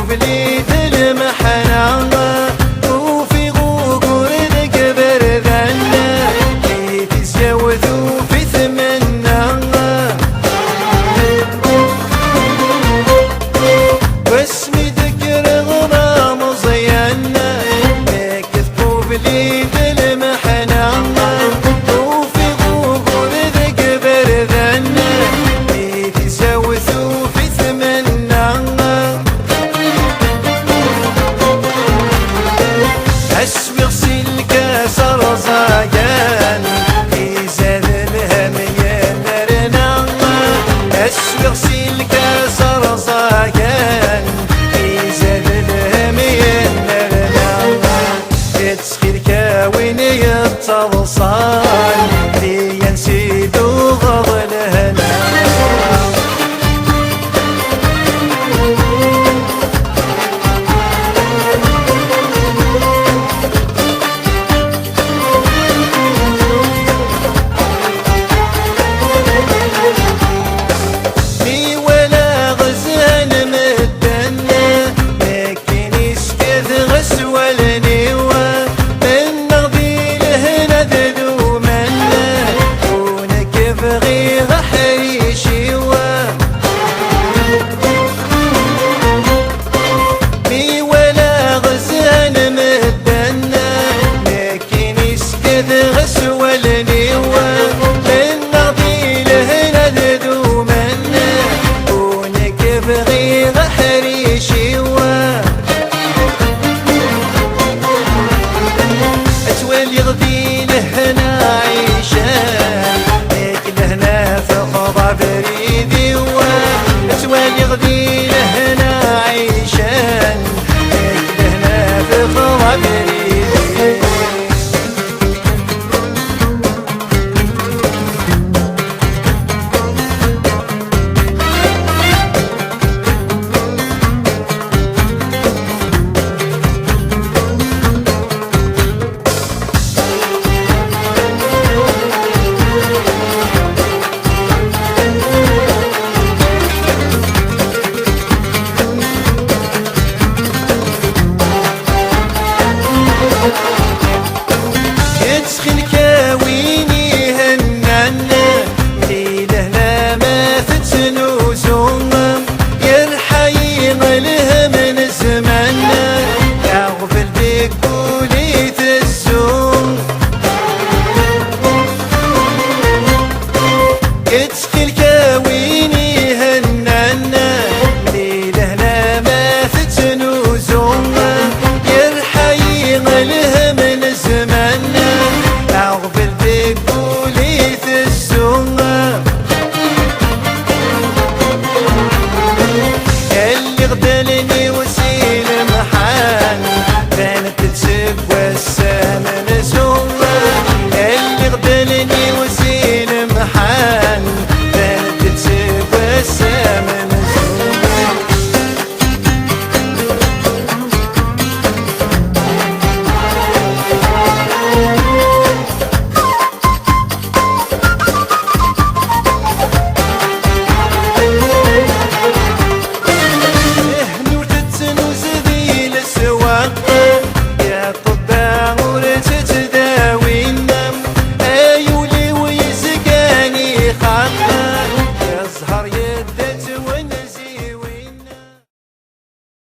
بليد المحنة وفي غوغور ذكبر ذنة يتزوثوا في ثمنة واسمي ذكر غرام زينة يكتبوا بليد المحنة وفي غوغور ذكبر ذنة يتزوثوا في ثمنة اسمي غسيل كسر زايان يزاد الهم ينرنا اسمي غسيل كسر زايان يزاد الهم ينرنا يتسخيل كاوين يتصلصان لي ينسيدو غض الهنا يغذي لهنا عيشان لهنا في خضع بريدي واتوال يغذي لهنا عيشان لهنا في خضع بريدي يتسخن كاويني هنانا ليلهنا ما تتنوزون يرحي غله من زماننا يغفل بيك قولي تزوم يتسخن كاويني هنانا ليلهنا ما تتنوزون يرحي غله من زماننا أغفل بيك قولي السوق اللي غدا